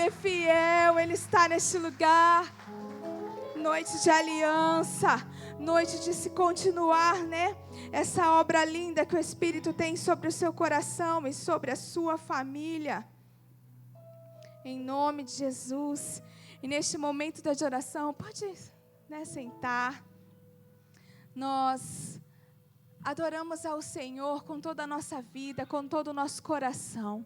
Ele é fiel, Ele está neste lugar. Noite de aliança, noite de se continuar, né? Essa obra linda que o Espírito tem sobre o seu coração e sobre a sua família. Em nome de Jesus. E neste momento de oração, pode, né, sentar. Nós adoramos ao Senhor com toda a nossa vida, com todo o nosso coração.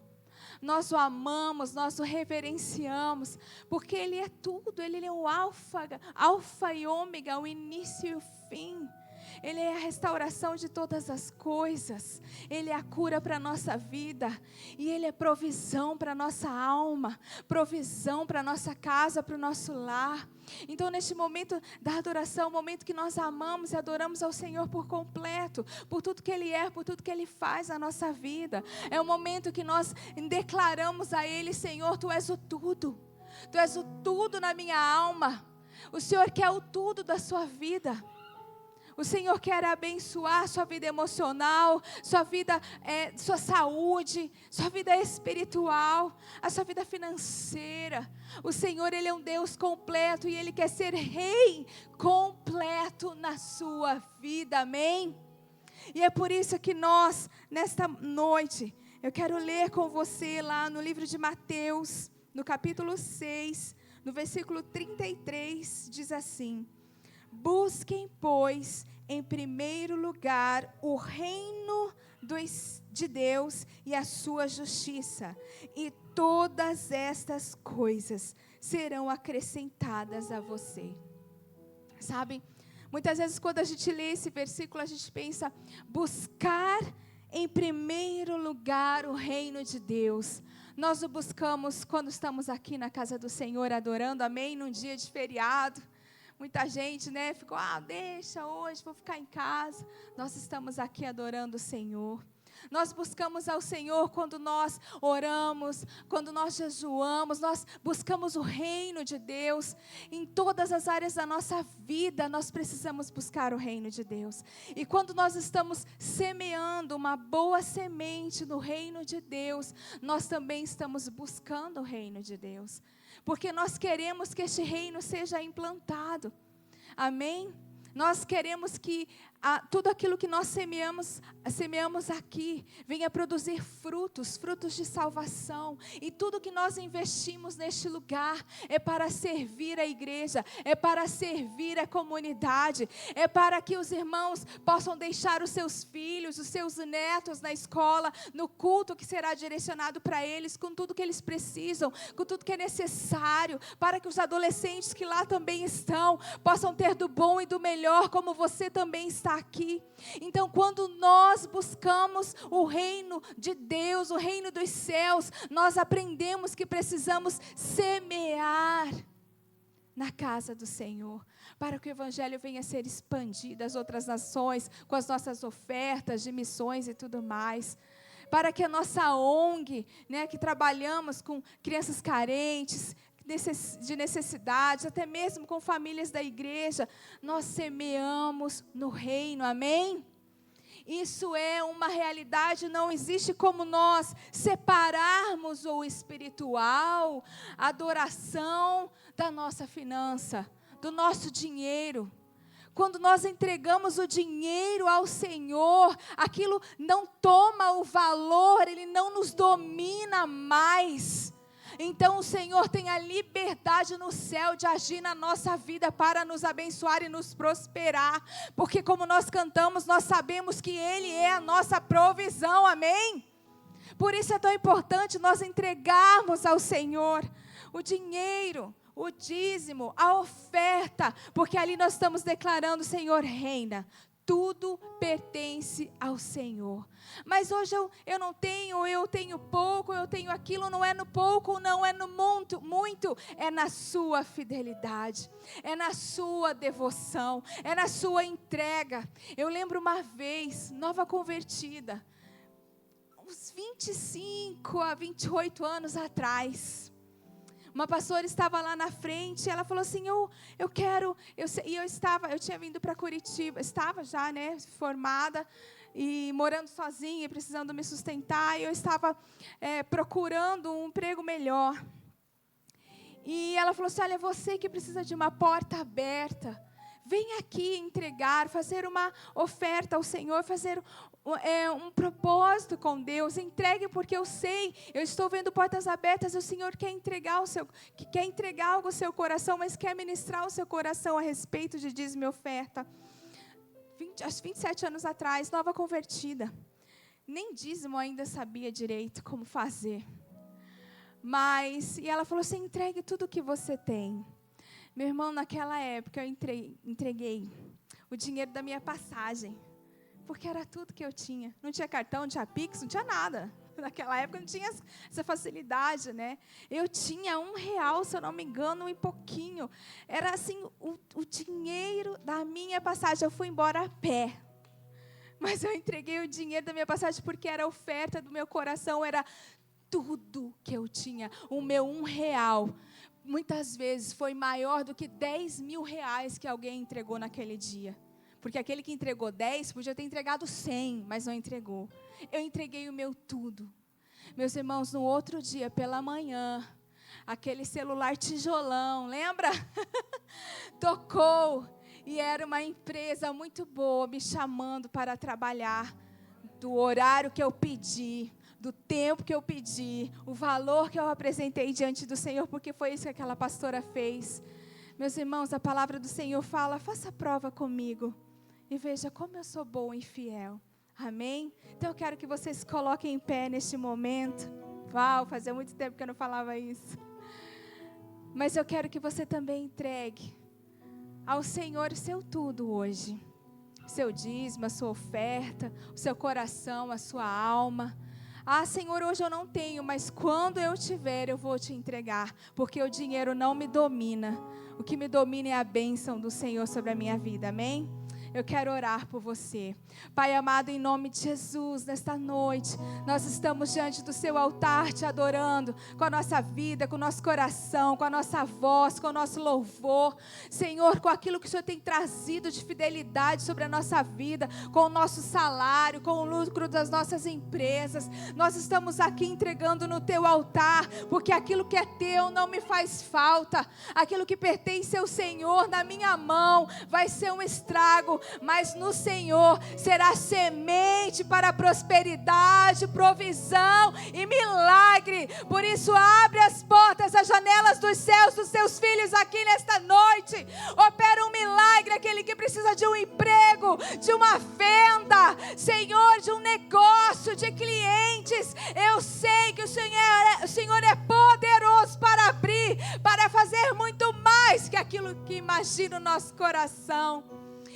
Nós o amamos, nós o reverenciamos, porque Ele é tudo, Ele é o alfa e ômega, o início e o fim. Ele é a restauração de todas as coisas. Ele é a cura para a nossa vida. E Ele é provisão para a nossa alma, provisão para a nossa casa, para o nosso lar. Então, neste momento da adoração, o momento que nós amamos e adoramos ao Senhor por completo, por tudo que Ele é, por tudo que Ele faz na nossa vida. É o momento que nós declaramos a Ele: Senhor, Tu és o tudo. Tu és o tudo na minha alma. O Senhor quer o tudo da sua vida. O Senhor quer abençoar sua vida emocional, sua vida, sua saúde, sua vida espiritual, a sua vida financeira. O Senhor, Ele é um Deus completo e Ele quer ser Rei completo na sua vida, amém? E é por isso que nós, nesta noite, eu quero ler com você lá no livro de Mateus, no capítulo 6, no versículo 33, diz assim: busquem, pois, em primeiro lugar o reino de Deus e a sua justiça, e todas estas coisas serão acrescentadas a você. Sabe, muitas vezes quando a gente lê esse versículo, a gente pensa: buscar em primeiro lugar o reino de Deus. Nós o buscamos quando estamos aqui na casa do Senhor adorando, amém? Num dia de feriado. Muita gente, né, ficou: deixa hoje, vou ficar em casa. Nós estamos aqui adorando o Senhor. Nós buscamos ao Senhor quando nós oramos, quando nós jejuamos, nós buscamos o reino de Deus. Em todas as áreas da nossa vida, nós precisamos buscar o reino de Deus. E quando nós estamos semeando uma boa semente no reino de Deus, nós também estamos buscando o reino de Deus. Porque nós queremos que este reino seja implantado. Amém? Nós queremos que tudo aquilo que nós semeamos aqui, venha produzir frutos de salvação. E tudo que nós investimos neste lugar é para servir a igreja, é para servir a comunidade, é para que os irmãos possam deixar os seus filhos, os seus netos na escola, no culto que será direcionado para eles, com tudo que eles precisam, com tudo que é necessário, para que os adolescentes que lá também estão, possam ter do bom e do melhor, como você também está aqui. Então, quando nós buscamos o reino de Deus, o reino dos céus, nós aprendemos que precisamos semear na casa do Senhor, para que o Evangelho venha a ser expandido às outras nações, com as nossas ofertas de missões e tudo mais. Para que a nossa ONG, né, que trabalhamos com crianças carentes, de necessidades, até mesmo com famílias da igreja, nós semeamos no reino, amém? Isso é uma realidade, não existe como nós separarmos o espiritual, a adoração da nossa finança, do nosso dinheiro. Quando nós entregamos o dinheiro ao Senhor, aquilo não toma o valor, ele não nos domina mais. Então o Senhor tem a liberdade no céu de agir na nossa vida para nos abençoar e nos prosperar. Porque como nós cantamos, nós sabemos que Ele é a nossa provisão, amém? Por isso é tão importante nós entregarmos ao Senhor o dinheiro, o dízimo, a oferta. Porque ali nós estamos declarando: Senhor, reina. Tudo pertence ao Senhor. Mas hoje eu não tenho, eu tenho pouco, eu tenho aquilo. Não é no pouco, não é no muito, é na sua fidelidade, é na sua devoção, é na sua entrega. Eu lembro uma vez, nova convertida, uns 25 a 28 anos atrás. Uma pastora estava lá na frente, e ela falou assim: eu tinha vindo para Curitiba, estava já, né, formada, e morando sozinha, e precisando me sustentar, e eu estava procurando um emprego melhor. E ela falou assim, olha, você que precisa de uma porta aberta, vem aqui entregar, fazer uma oferta ao Senhor, fazer um propósito com Deus. Entregue, porque eu sei, eu estou vendo portas abertas, e o Senhor quer entregar algo ao seu coração, mas quer ministrar o seu coração a respeito de dízimo e oferta. 27 anos atrás, nova convertida, nem dízimo ainda sabia direito como fazer. E ela falou assim, entregue tudo o que você tem. Meu irmão, naquela época eu entreguei o dinheiro da minha passagem, porque era tudo que eu tinha. Não tinha cartão, não tinha Pix, não tinha nada. Naquela época não tinha essa facilidade, né? Eu tinha R$1, se eu não me engano, e pouquinho. Era assim, o dinheiro da minha passagem. Eu fui embora a pé. Mas eu entreguei o dinheiro da minha passagem porque era a oferta do meu coração, era tudo que eu tinha. O meu R$1, muitas vezes, foi maior do que R$10.000 que alguém entregou naquele dia. Porque aquele que entregou 10 podia ter entregado 100, mas não entregou. Eu entreguei o meu tudo. Meus irmãos, no outro dia, pela manhã, aquele celular tijolão, lembra? Tocou. E era uma empresa muito boa me chamando para trabalhar, do horário que eu pedi, do tempo que eu pedi, o valor que eu apresentei diante do Senhor, porque foi isso que aquela pastora fez. Meus irmãos, a palavra do Senhor fala, faça prova comigo e veja como eu sou bom e fiel. Amém? Então eu quero que vocês se coloquem em pé neste momento. Uau, fazia muito tempo que eu não falava isso. Mas eu quero que você também entregue ao Senhor o seu tudo hoje. O seu dízimo, a sua oferta, o seu coração, a sua alma. Ah, Senhor, hoje eu não tenho, mas quando eu tiver, eu vou te entregar. Porque o dinheiro não me domina. O que me domina é a bênção do Senhor sobre a minha vida. Amém? Eu quero orar por você. Pai amado, em nome de Jesus, nesta noite, nós estamos diante do seu altar, te adorando, com a nossa vida, com o nosso coração, com a nossa voz, com o nosso louvor. Senhor, com aquilo que o Senhor tem trazido de fidelidade sobre a nossa vida, com o nosso salário, com o lucro das nossas empresas. Nós estamos aqui entregando no teu altar, porque aquilo que é teu não me faz falta. Aquilo que pertence ao Senhor na minha mão vai ser um estrago, mas no Senhor será semente para prosperidade, provisão e milagre. Por isso abre as portas, as janelas dos céus dos seus filhos aqui nesta noite. Opera um milagre, aquele que precisa de um emprego, de uma venda, Senhor, de um negócio, de clientes. Eu sei que o Senhor é poderoso para abrir, para fazer muito mais que aquilo que imagina o nosso coração.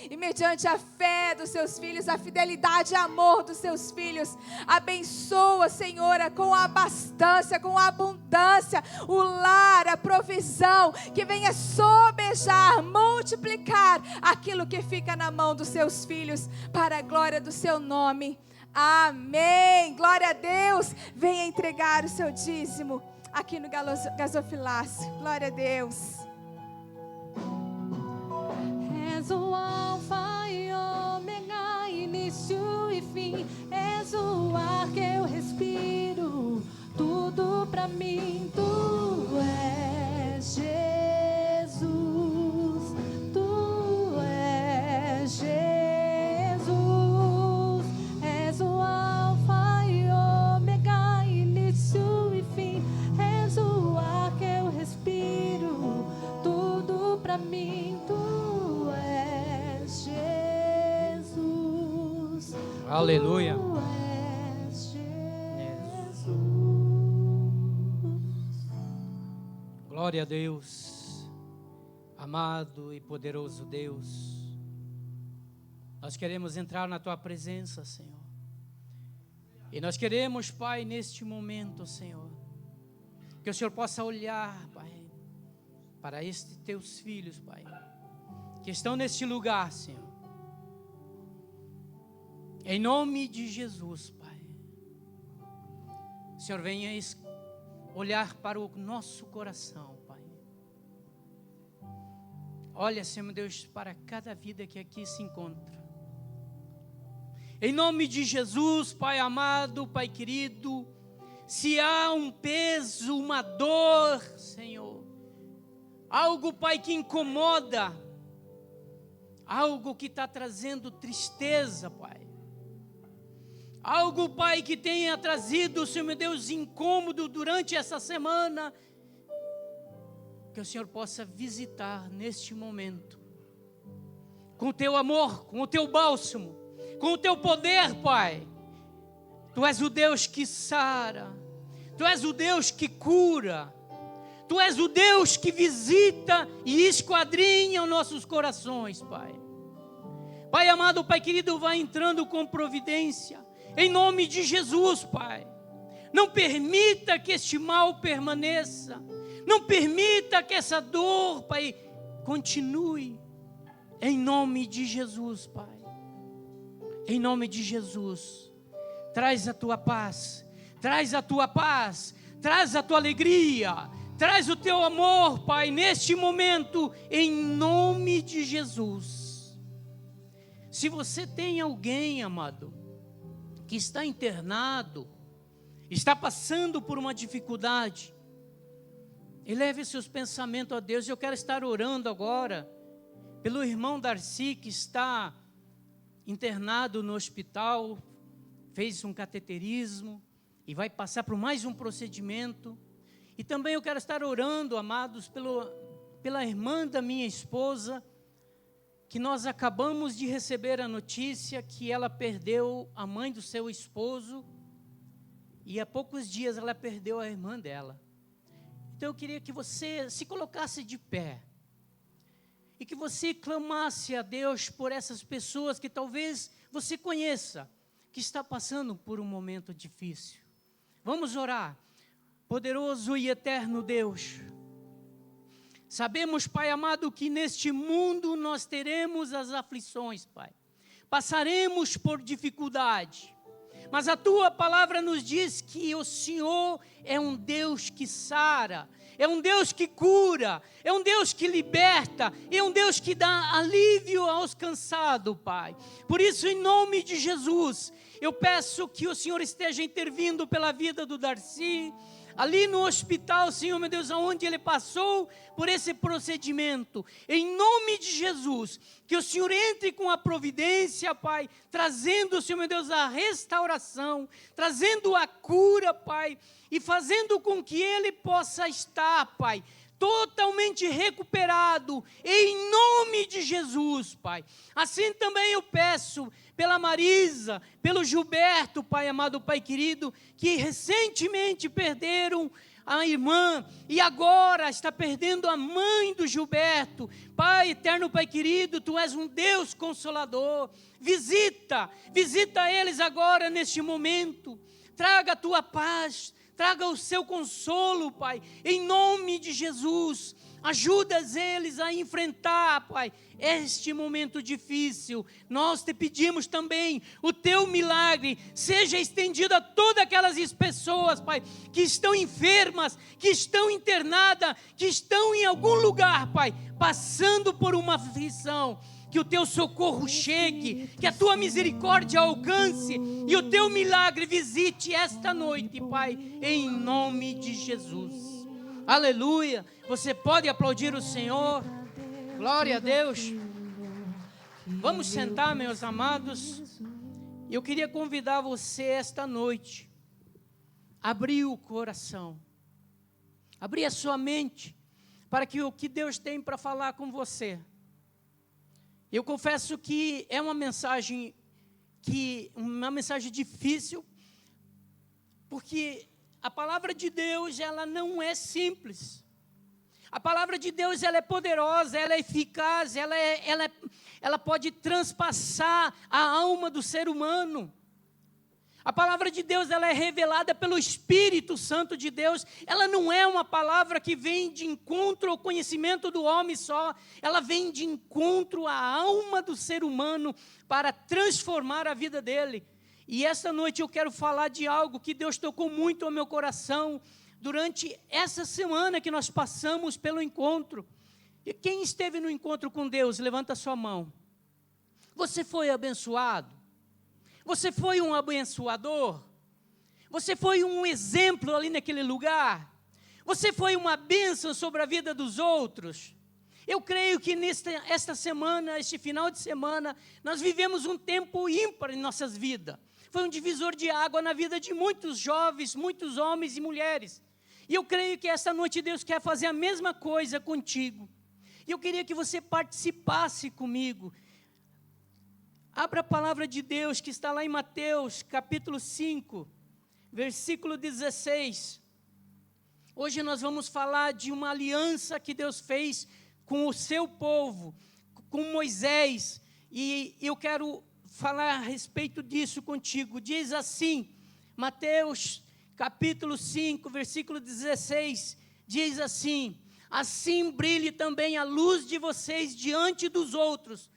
E mediante a fé dos seus filhos, a fidelidade e amor dos seus filhos, abençoa, Senhor, com a abastância, com a abundância, o lar, a provisão, que venha sobejar, multiplicar aquilo que fica na mão dos seus filhos, para a glória do seu nome. Amém. Glória a Deus. Venha entregar o seu dízimo aqui no gasofilácio. Glória a Deus. És o alfa e ômega, início e fim. És o ar que eu respiro, tudo pra mim. Tu és Jesus, tu és Jesus. És o alfa e ômega, início e fim. És o ar que eu respiro, tudo pra mim. Aleluia. Glória a Deus, amado e poderoso Deus. Nós queremos entrar na Tua presença, Senhor. E nós queremos, Pai, neste momento, Senhor, que o Senhor possa olhar, Pai, para estes Teus filhos, Pai, que estão neste lugar, Senhor. Em nome de Jesus, Pai, o Senhor venha olhar para o nosso coração, Pai. Olha, Senhor Deus, para cada vida que aqui se encontra. Em nome de Jesus, Pai amado, Pai querido, se há um peso, uma dor, Senhor, algo, Pai, que incomoda, algo que está trazendo tristeza, Pai. Algo, Pai, que tenha trazido, Senhor meu Deus, incômodo durante essa semana. Que o Senhor possa visitar neste momento. Com o Teu amor, com o Teu bálsamo, com o Teu poder, Pai. Tu és o Deus que sara. Tu és o Deus que cura. Tu és o Deus que visita e esquadrinha os nossos corações, Pai. Pai amado, Pai querido, vai entrando com providência. Em nome de Jesus, Pai. Não permita que este mal permaneça. Não permita que essa dor, Pai, continue. Em nome de Jesus, Pai. Em nome de Jesus. Traz a Tua paz. Traz a Tua paz. Traz a Tua alegria. Traz o Teu amor, Pai, neste momento. Em nome de Jesus. Se você tem alguém, amado, que está internado, está passando por uma dificuldade, eleve seus pensamentos a Deus. Eu quero estar orando agora pelo irmão Darcy, que está internado no hospital, fez um cateterismo e vai passar por mais um procedimento. E também eu quero estar orando, amados, pela irmã da minha esposa, que nós acabamos de receber a notícia que ela perdeu a mãe do seu esposo e há poucos dias ela perdeu a irmã dela. Então eu queria que você se colocasse de pé e que você clamasse a Deus por essas pessoas que talvez você conheça, que está passando por um momento difícil. Vamos orar. Poderoso e eterno Deus, sabemos, Pai amado, que neste mundo nós teremos as aflições, Pai. Passaremos por dificuldade. Mas a Tua palavra nos diz que o Senhor é um Deus que sara, é um Deus que cura, é um Deus que liberta, é um Deus que dá alívio aos cansados, Pai. Por isso, em nome de Jesus, eu peço que o Senhor esteja intervindo pela vida do Darcy, ali no hospital, Senhor meu Deus, onde ele passou por esse procedimento. Em nome de Jesus, que o Senhor entre com a providência, Pai, trazendo, Senhor meu Deus, a restauração, trazendo a cura, Pai, e fazendo com que ele possa estar, Pai, totalmente recuperado, em nome de Jesus, Pai. Assim também eu peço pela Marisa, pelo Gilberto, Pai amado, Pai querido, que recentemente perderam a irmã e agora está perdendo a mãe do Gilberto. Pai eterno, Pai querido, Tu és um Deus consolador. Visita eles agora neste momento. Traga a Tua paz, traga o seu consolo, Pai, em nome de Jesus. Ajuda eles a enfrentar, Pai, este momento difícil. Nós te pedimos também, o Teu milagre seja estendido a todas aquelas pessoas, Pai, que estão enfermas, que estão internadas, que estão em algum lugar, Pai, passando por uma aflição. Que o Teu socorro chegue, que a Tua misericórdia alcance e o Teu milagre visite esta noite, Pai, em nome de Jesus. Aleluia. Você pode aplaudir o Senhor. Glória a Deus. Vamos sentar, meus amados. Eu queria convidar você esta noite a abrir o coração, abrir a sua mente para que o que Deus tem para falar com você. Eu confesso que é uma mensagem difícil, porque a palavra de Deus, ela não é simples. A palavra de Deus, ela é poderosa, ela é eficaz, ela pode transpassar a alma do ser humano. A palavra de Deus, ela é revelada pelo Espírito Santo de Deus. Ela não é uma palavra que vem de encontro ao conhecimento do homem só. Ela vem de encontro à alma do ser humano para transformar a vida dele. E esta noite eu quero falar de algo que Deus tocou muito ao meu coração durante essa semana que nós passamos pelo encontro. E quem esteve no encontro com Deus, levanta a sua mão. Você foi abençoado? Você foi um abençoador? Você foi um exemplo ali naquele lugar? Você foi uma bênção sobre a vida dos outros. Eu creio que esta semana, este final de semana, nós vivemos um tempo ímpar em nossas vidas. Foi um divisor de água na vida de muitos jovens, muitos homens e mulheres. E eu creio que esta noite Deus quer fazer a mesma coisa contigo. E eu queria que você participasse comigo. Abra a palavra de Deus que está lá em Mateus, capítulo 5, versículo 16. Hoje nós vamos falar de uma aliança que Deus fez com o seu povo, com Moisés. E eu quero falar a respeito disso contigo. Diz assim, Mateus, capítulo 5, versículo 16, diz assim: assim brilhe também a luz de vocês diante dos outros,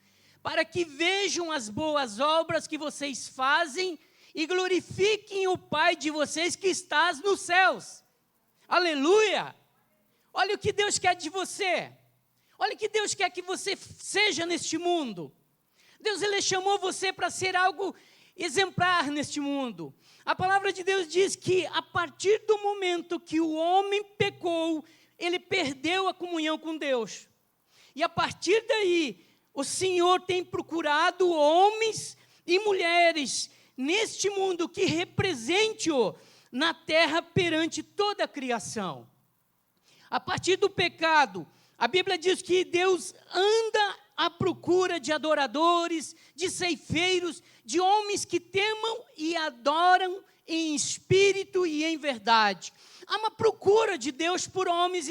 para que vejam as boas obras que vocês fazem e glorifiquem o Pai de vocês que está nos céus. Aleluia! Olha o que Deus quer de você. Olha o que Deus quer que você seja neste mundo. Deus, Ele chamou você para ser algo exemplar neste mundo. A palavra de Deus diz que a partir do momento que o homem pecou, ele perdeu a comunhão com Deus. E a partir daí, o Senhor tem procurado homens e mulheres neste mundo que represente-o na terra perante toda a criação. A partir do pecado, a Bíblia diz que Deus anda à procura de adoradores, de ceifeiros, de homens que temam e adoram em espírito e em verdade. Há uma procura de Deus por homens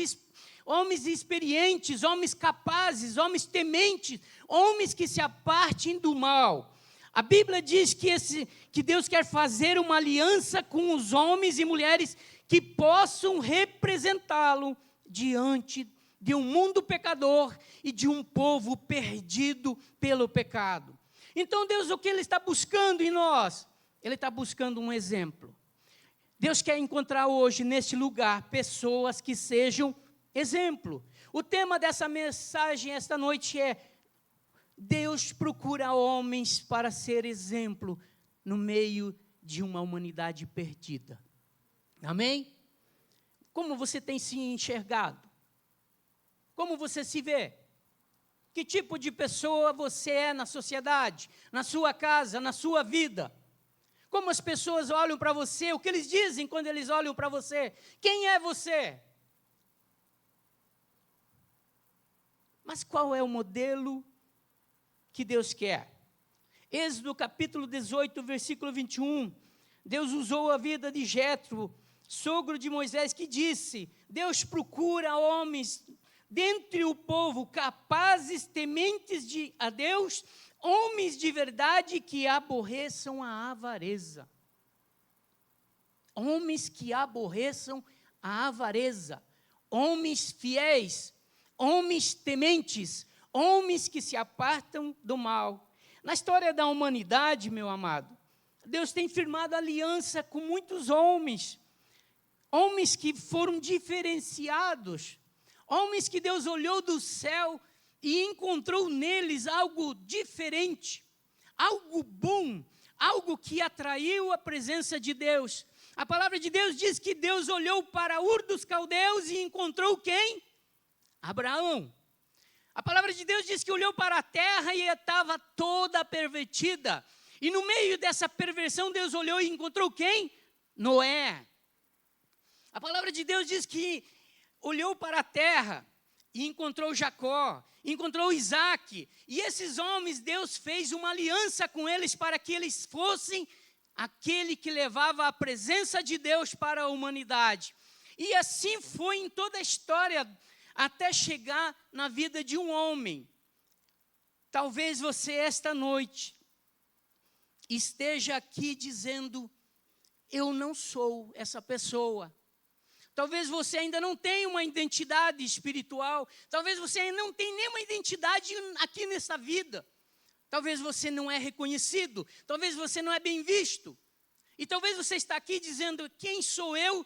experientes, homens capazes, homens tementes, homens que se apartem do mal. A Bíblia diz que Deus quer fazer uma aliança com os homens e mulheres que possam representá-lo diante de um mundo pecador e de um povo perdido pelo pecado. Então Deus, o que Ele está buscando em nós? Ele está buscando um exemplo. Deus quer encontrar hoje, neste lugar, pessoas que sejam exemplo. O tema dessa mensagem esta noite é: Deus procura homens para ser exemplo no meio de uma humanidade perdida. Amém? Como você tem se enxergado? Como você se vê? Que tipo de pessoa você é na sociedade, na sua casa, na sua vida? Como as pessoas olham para você? O que eles dizem quando eles olham para você? Quem é você? Mas qual é o modelo que Deus quer? Êxodo capítulo 18, versículo 21. Deus usou a vida de Jetro, sogro de Moisés, que disse: Deus procura homens dentre o povo, capazes, tementes a Deus, homens de verdade que aborreçam a avareza. Homens que aborreçam a avareza. Homens fiéis, homens tementes, homens que se apartam do mal. Na história da humanidade, meu amado, Deus tem firmado aliança com muitos homens. Homens que foram diferenciados. Homens que Deus olhou do céu e encontrou neles algo diferente, algo bom, algo que atraiu a presença de Deus. A palavra de Deus diz que Deus olhou para Ur dos Caldeus e encontrou quem? Abraão. A palavra de Deus diz que olhou para a terra e estava toda pervertida. E no meio dessa perversão, Deus olhou e encontrou quem? Noé. A palavra de Deus diz que olhou para a terra e encontrou Jacó, encontrou Isaac. E esses homens, Deus fez uma aliança com eles para que eles fossem aquele que levava a presença de Deus para a humanidade. E assim foi em toda a história, até chegar na vida de um homem. Talvez você esta noite esteja aqui dizendo: eu não sou essa pessoa. Talvez você ainda não tenha uma identidade espiritual. Talvez você ainda não tenha nenhuma identidade aqui nessa vida. Talvez você não é reconhecido. Talvez você não é bem visto. E talvez você está aqui dizendo: quem sou eu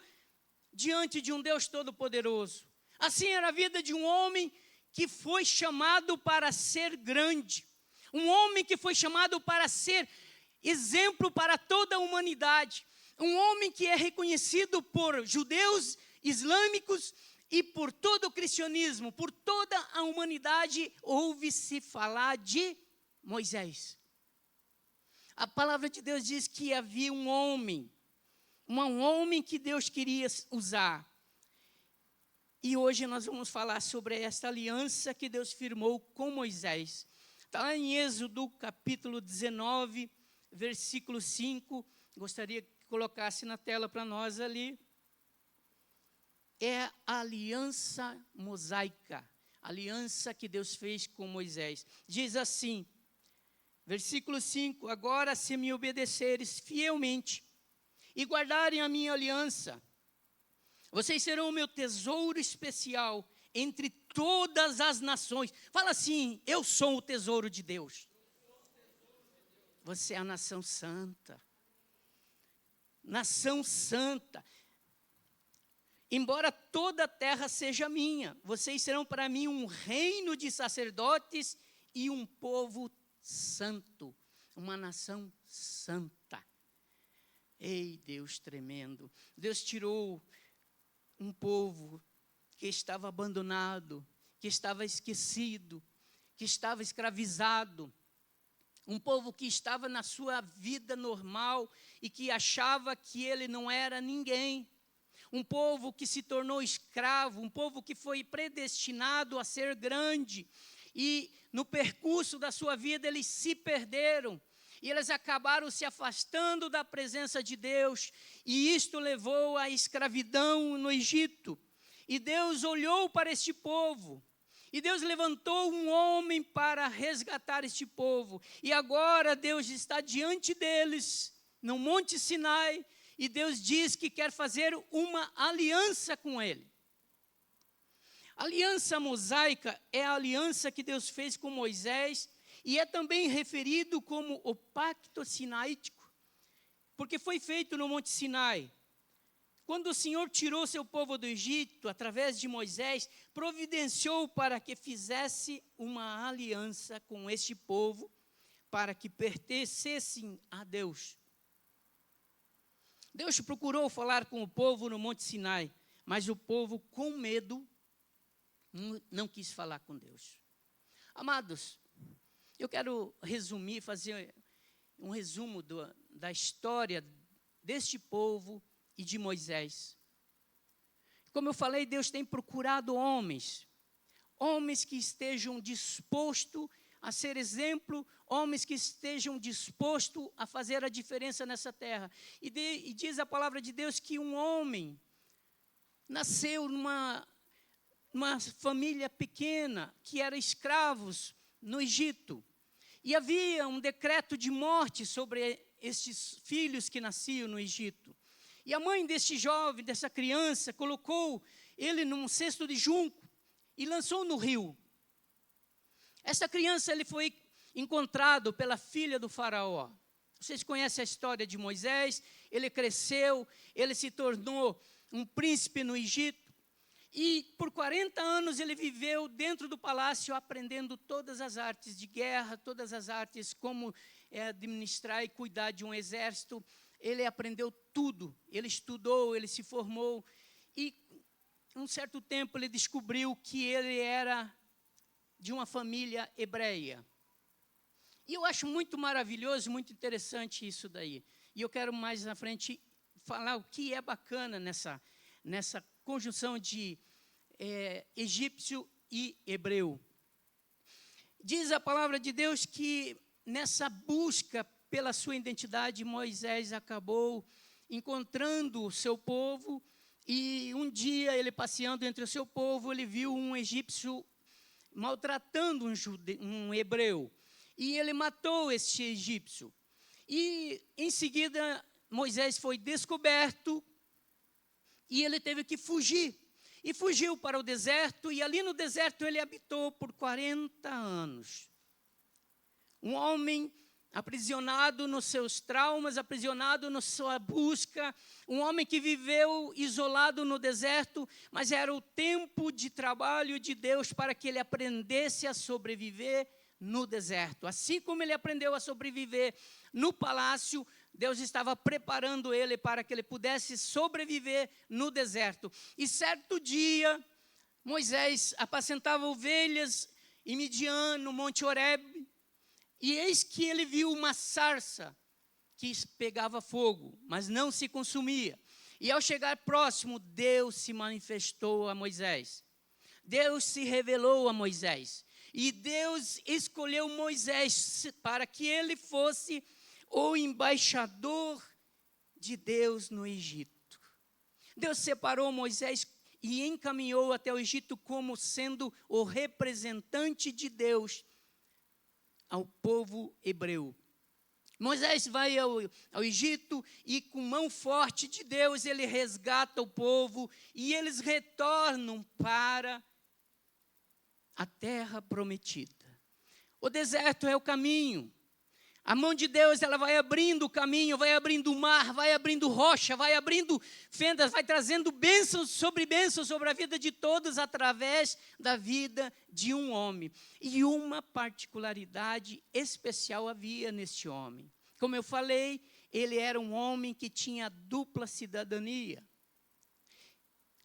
diante de um Deus Todo-Poderoso? Assim era a vida de um homem que foi chamado para ser grande. Um homem que foi chamado para ser exemplo para toda a humanidade. Um homem que é reconhecido por judeus islâmicos e por todo o cristianismo, por toda a humanidade, ouve-se falar de Moisés. A palavra de Deus diz que havia um homem que Deus queria usar. E hoje nós vamos falar sobre esta aliança que Deus firmou com Moisés. Está lá em Êxodo, capítulo 19, versículo 5. Gostaria que colocasse na tela para nós ali. É a aliança mosaica, a aliança que Deus fez com Moisés. Diz assim, versículo 5, agora se me obedeceres fielmente e guardarem a minha aliança, vocês serão o meu tesouro especial entre todas as nações. Fala assim, eu sou o tesouro de Deus. Você é a nação santa. Nação santa. Embora toda a terra seja minha, vocês serão para mim um reino de sacerdotes e um povo santo, uma nação santa. Ei, Deus tremendo. Deus tirou um povo que estava abandonado, que estava esquecido, que estava escravizado. Um povo que estava na sua vida normal e que achava que ele não era ninguém. Um povo que se tornou escravo, um povo que foi predestinado a ser grande. E no percurso da sua vida eles se perderam. E eles acabaram se afastando da presença de Deus. E isto levou à escravidão no Egito. E Deus olhou para este povo. E Deus levantou um homem para resgatar este povo. E agora Deus está diante deles, no Monte Sinai. E Deus diz que quer fazer uma aliança com ele. A aliança mosaica é a aliança que Deus fez com Moisés e é também referido como o pacto sinaítico, porque foi feito no Monte Sinai. Quando o Senhor tirou seu povo do Egito, através de Moisés, providenciou para que fizesse uma aliança com este povo, para que pertencessem a Deus. Deus procurou falar com o povo no Monte Sinai, mas o povo, com medo, não quis falar com Deus. Amados, eu quero resumir, fazer um resumo da história deste povo e de Moisés. Como eu falei, Deus tem procurado homens que estejam dispostos a ser exemplo, homens que estejam dispostos a fazer a diferença nessa terra. E diz a palavra de Deus que um homem nasceu numa família pequena, que era escravos no Egito. E havia um decreto de morte sobre estes filhos que nasciam no Egito. E a mãe deste jovem, dessa criança, colocou ele num cesto de junco e lançou no rio. Essa criança ele foi encontrado pela filha do faraó. Vocês conhecem a história de Moisés? Ele cresceu, ele se tornou um príncipe no Egito. E por 40 anos ele viveu dentro do palácio aprendendo todas as artes de guerra, todas as artes como administrar e cuidar de um exército. Ele aprendeu tudo, ele estudou, ele se formou. E um certo tempo ele descobriu que ele era de uma família hebreia. E eu acho muito maravilhoso, muito interessante isso daí. E eu quero mais na frente falar o que é bacana nessa conjunção de egípcio e hebreu. Diz a palavra de Deus que nessa busca pela sua identidade, Moisés acabou encontrando o seu povo. E um dia, ele passeando entre o seu povo, ele viu um egípcio maltratando um hebreu. E ele matou este egípcio. E, em seguida, Moisés foi descoberto e ele teve que fugir. E fugiu para o deserto, e ali no deserto ele habitou por 40 anos. Um homem aprisionado nos seus traumas, aprisionado na sua busca, um homem que viveu isolado no deserto, mas era o tempo de trabalho de Deus para que ele aprendesse a sobreviver no deserto. Assim como ele aprendeu a sobreviver no palácio, Deus estava preparando ele para que ele pudesse sobreviver no deserto. E certo dia, Moisés apacentava ovelhas em Midian, no Monte Horebe, e eis que ele viu uma sarça que pegava fogo, mas não se consumia. E ao chegar próximo, Deus se manifestou a Moisés. Deus se revelou a Moisés. E Deus escolheu Moisés para que ele fosse o embaixador de Deus no Egito. Deus separou Moisés e encaminhou até o Egito como sendo o representante de Deus ao povo hebreu. Moisés vai ao Egito e com mão forte de Deus ele resgata o povo e eles retornam para a terra prometida. O deserto é o caminho. A mão de Deus, ela vai abrindo o caminho, vai abrindo o mar, vai abrindo rocha, vai abrindo fendas, vai trazendo bênçãos sobre a vida de todos através da vida de um homem. E uma particularidade especial havia neste homem. Como eu falei, ele era um homem que tinha dupla cidadania.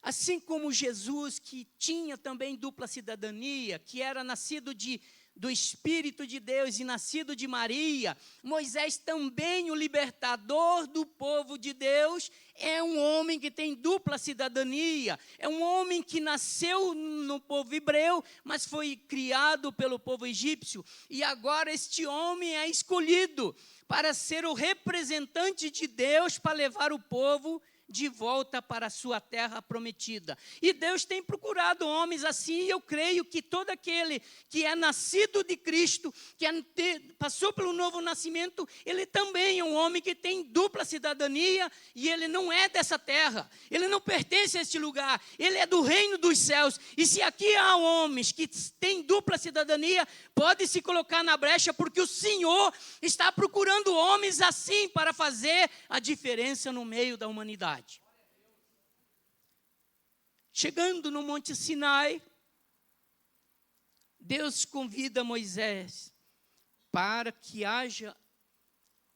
Assim como Jesus, que tinha também dupla cidadania, que era nascido do Espírito de Deus e nascido de Maria, Moisés também, o libertador do povo de Deus, é um homem que tem dupla cidadania, é um homem que nasceu no povo hebreu, mas foi criado pelo povo egípcio, e agora este homem é escolhido para ser o representante de Deus, para levar o povo de volta para a sua terra prometida. E Deus tem procurado homens assim, e eu creio que todo aquele que é nascido de Cristo, que passou pelo novo nascimento, ele também é um homem que tem dupla cidadania, e ele não é dessa terra, ele não pertence a este lugar, ele é do reino dos céus. E se aqui há homens que têm dupla cidadania, pode se colocar na brecha, porque o Senhor está procurando homens assim para fazer a diferença no meio da humanidade. Chegando no Monte Sinai, Deus convida Moisés para que haja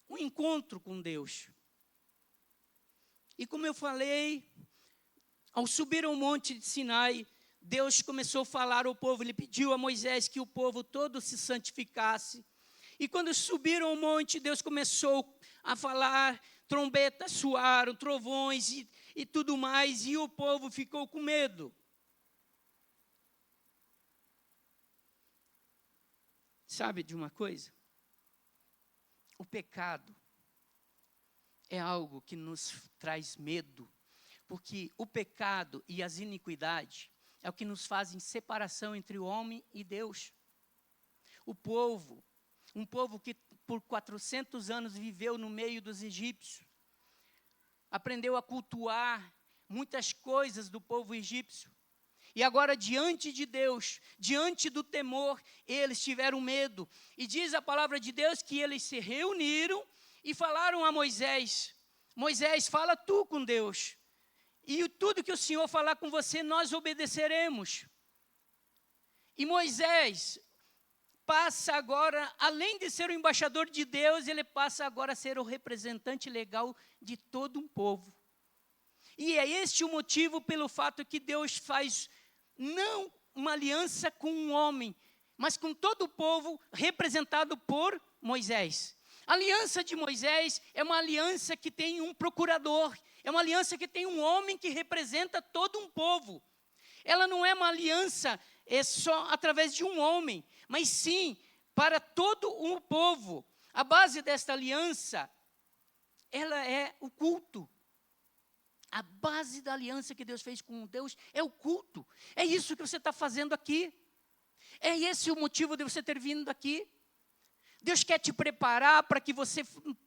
um encontro com Deus. E como eu falei, ao subir ao Monte de Sinai, Deus começou a falar ao povo, ele pediu a Moisés que o povo todo se santificasse. E quando subiram ao monte, Deus começou a falar, trombetas soaram, trovões e tudo mais, e o povo ficou com medo. Sabe de uma coisa? O pecado é algo que nos traz medo, porque o pecado e as iniquidades é o que nos fazem separação entre o homem e Deus. O povo, um povo que por 400 anos viveu no meio dos egípcios, aprendeu a cultuar muitas coisas do povo egípcio. E agora, diante de Deus, diante do temor, eles tiveram medo. E diz a palavra de Deus que eles se reuniram e falaram a Moisés: Moisés, fala tu com Deus. E tudo que o Senhor falar com você, nós obedeceremos. E Moisés passa agora, além de ser o embaixador de Deus, ele passa agora a ser o representante legal de todo um povo. E é este o motivo pelo fato que Deus faz não uma aliança com um homem, mas com todo o povo representado por Moisés. A aliança de Moisés é uma aliança que tem um procurador, é uma aliança que tem um homem que representa todo um povo. Ela não é uma aliança só através de um homem, mas sim para todo o povo. A base desta aliança, ela é o culto. A base da aliança que Deus fez com Deus é o culto. É isso que você está fazendo aqui. É esse o motivo de você ter vindo aqui. Deus quer te preparar para que você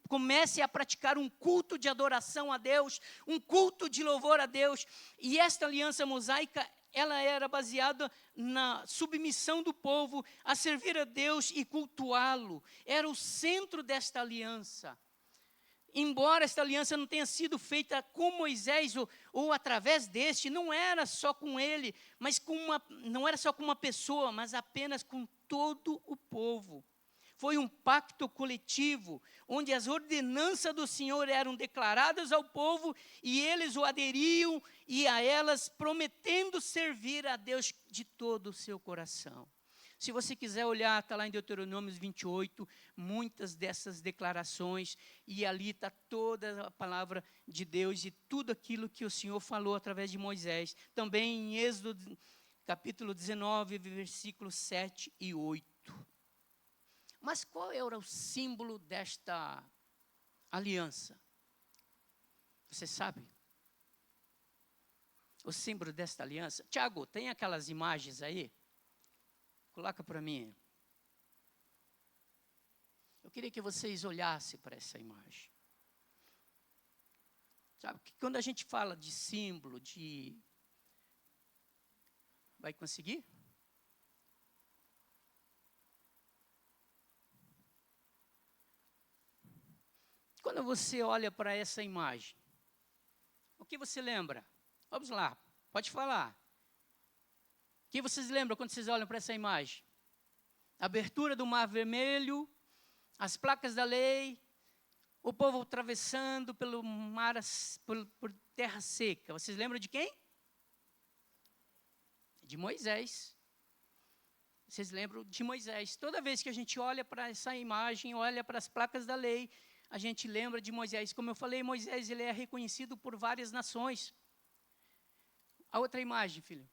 comece a praticar um culto de adoração a Deus, um culto de louvor a Deus. E esta aliança mosaica, ela era baseada na submissão do povo a servir a Deus e cultuá-lo. Era o centro desta aliança. Embora esta aliança não tenha sido feita com Moisés ou através deste, não era só com ele, mas não era só com uma pessoa, mas apenas com todo o povo. foi um pacto coletivo, onde as ordenanças do Senhor eram declaradas ao povo e eles o aderiam e a elas prometendo servir a Deus de todo o seu coração. Se você quiser olhar, está lá em Deuteronômio 28, muitas dessas declarações, e ali está toda a palavra de Deus e tudo aquilo que o Senhor falou através de Moisés. Também em Êxodo, capítulo 19, versículos 7 e 8. Mas qual era o símbolo desta aliança? Você sabe? O símbolo desta aliança? Tiago, tem aquelas imagens aí? Coloca para mim. Eu queria que vocês olhassem para essa imagem. Sabe que quando a gente fala de símbolo, de... Vai conseguir? Quando você olha para essa imagem, o que você lembra? Vamos lá, pode falar. O que vocês lembram quando vocês olham para essa imagem? A abertura do Mar Vermelho, as placas da lei, o povo atravessando pelo mar, por terra seca. Vocês lembram de quem? De Moisés. Vocês lembram de Moisés. Toda vez que a gente olha para essa imagem, olha para as placas da lei, a gente lembra de Moisés. Como eu falei, Moisés ele é reconhecido por várias nações. A outra imagem, filho.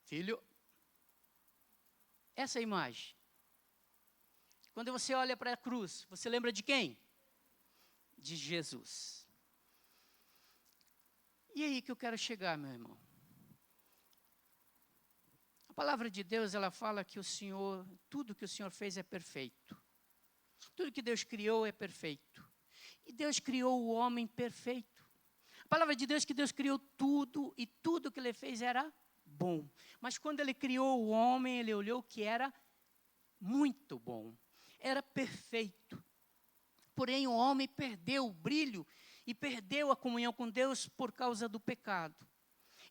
Filho, essa imagem. Quando você olha para a cruz, você lembra de quem? De Jesus. E aí que eu quero chegar, meu irmão. A palavra de Deus, ela fala que o Senhor, tudo que o Senhor fez é perfeito. Tudo que Deus criou é perfeito. E Deus criou o homem perfeito. A palavra de Deus é que Deus criou tudo e tudo que Ele fez era bom. Mas quando Ele criou o homem, Ele olhou que era muito bom. Era perfeito. Porém, o homem perdeu o brilho e perdeu a comunhão com Deus por causa do pecado.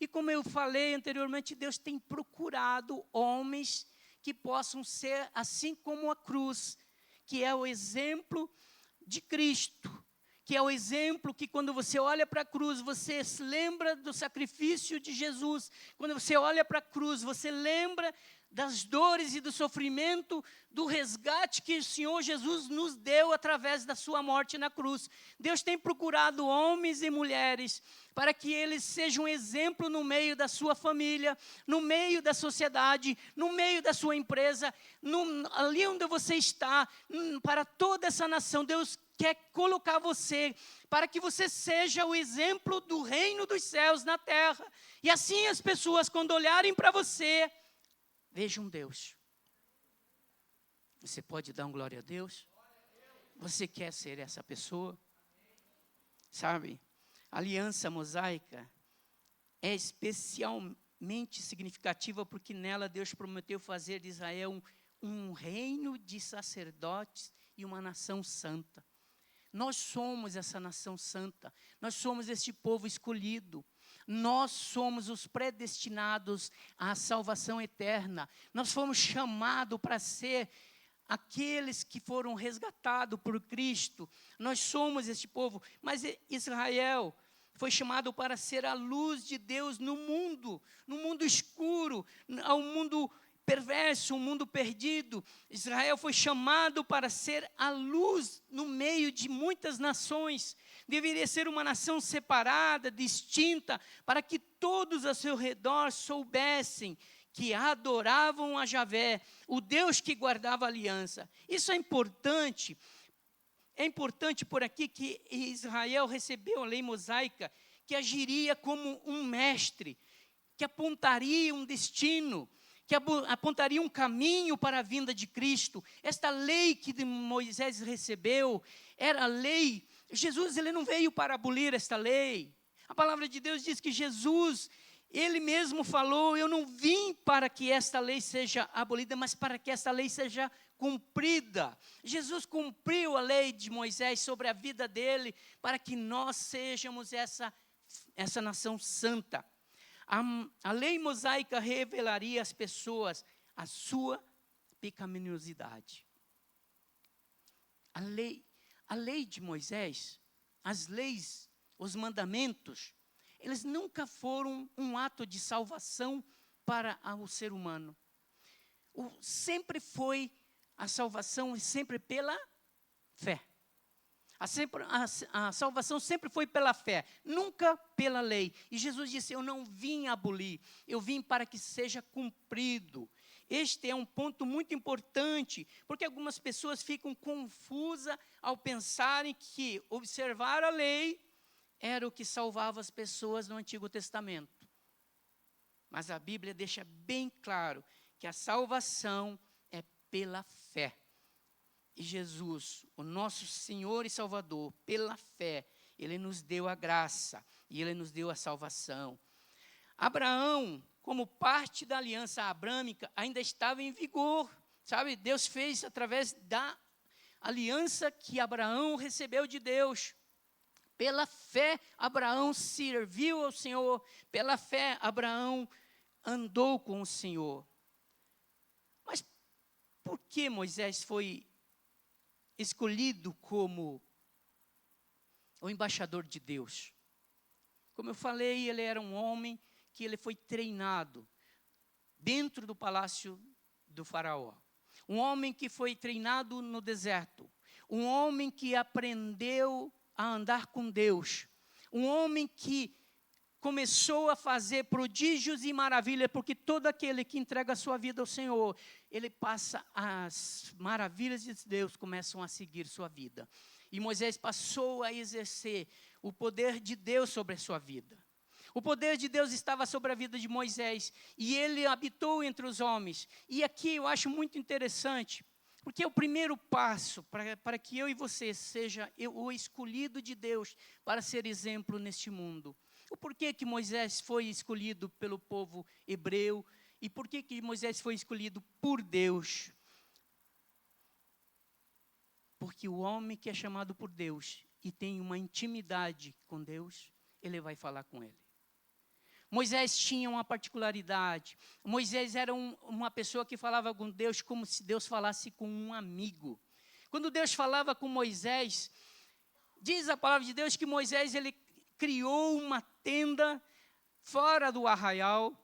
E como eu falei anteriormente, Deus tem procurado homens que possam ser assim como a cruz, que é o exemplo de Cristo, que é o exemplo que quando você olha para a cruz, você se lembra do sacrifício de Jesus. Quando você olha para a cruz, você lembra das dores e do sofrimento, do resgate que o Senhor Jesus nos deu através da sua morte na cruz. Deus tem procurado homens e mulheres para que eles sejam um exemplo no meio da sua família, no meio da sociedade, no meio da sua empresa, ali onde você está, para toda essa nação. Deus quer colocar você para que você seja o exemplo do reino dos céus na terra. E assim as pessoas, quando olharem para você, vejam Deus. Você pode dar um glória a Deus? Você quer ser essa pessoa? Sabe, a aliança mosaica é especialmente significativa porque nela Deus prometeu fazer de Israel um reino de sacerdotes e uma nação santa. Nós somos essa nação santa, nós somos este povo escolhido. Nós somos os predestinados à salvação eterna. Nós fomos chamados para ser aqueles que foram resgatados por Cristo. Nós somos este povo. Mas Israel foi chamado para ser a luz de Deus no mundo escuro, ao mundo perverso, um mundo perdido. Israel foi chamado para ser a luz no meio de muitas nações. Deveria ser uma nação separada, distinta, para que todos ao seu redor soubessem que adoravam a Javé, o Deus que guardava a aliança. Isso é importante. É importante por aqui que Israel recebeu a lei mosaica, que agiria como um mestre, que apontaria um destino, que apontaria um caminho para a vinda de Cristo. Esta lei que Moisés recebeu era a lei. Jesus ele não veio para abolir esta lei. A palavra de Deus diz que Jesus, ele mesmo falou, eu não vim para que esta lei seja abolida, mas para que esta lei seja cumprida. Jesus cumpriu a lei de Moisés sobre a vida dele, para que nós sejamos essa nação santa. A lei mosaica revelaria às pessoas a sua pecaminosidade. A lei de Moisés, as leis, os mandamentos, eles nunca foram um ato de salvação para o ser humano. Sempre foi a salvação, sempre pela fé. A salvação sempre foi pela fé, nunca pela lei. E Jesus disse, eu não vim abolir, eu vim para que seja cumprido. Este é um ponto muito importante, porque algumas pessoas ficam confusas ao pensarem que observar a lei era o que salvava as pessoas no Antigo Testamento. Mas a Bíblia deixa bem claro que a salvação é pela fé. E Jesus, o nosso Senhor e Salvador, pela fé, Ele nos deu a graça e Ele nos deu a salvação. Abraão, como parte da aliança abrâmica, ainda estava em vigor. Sabe, Deus fez através da aliança que Abraão recebeu de Deus. Pela fé, Abraão serviu ao Senhor. Pela fé, Abraão andou com o Senhor. Mas por que Moisés foi escolhido como o embaixador de Deus? Como eu falei, ele era um homem que ele foi treinado dentro do palácio do faraó. Um homem que foi treinado no deserto. Um homem que aprendeu a andar com Deus. Um homem que começou a fazer prodígios e maravilhas, porque todo aquele que entrega a sua vida ao Senhor, ele passa as maravilhas de Deus, começam a seguir sua vida. E Moisés passou a exercer o poder de Deus sobre a sua vida. O poder de Deus estava sobre a vida de Moisés, e ele habitou entre os homens. E aqui eu acho muito interessante, porque é o primeiro passo para que eu e você seja o escolhido de Deus para ser exemplo neste mundo. O porquê que Moisés foi escolhido pelo povo hebreu e por que Moisés foi escolhido por Deus? Porque o homem que é chamado por Deus e tem uma intimidade com Deus, ele vai falar com ele. Moisés tinha uma particularidade. Moisés era uma pessoa que falava com Deus como se Deus falasse com um amigo. Quando Deus falava com Moisés, diz a palavra de Deus que Moisés ele criou uma tenda fora do arraial.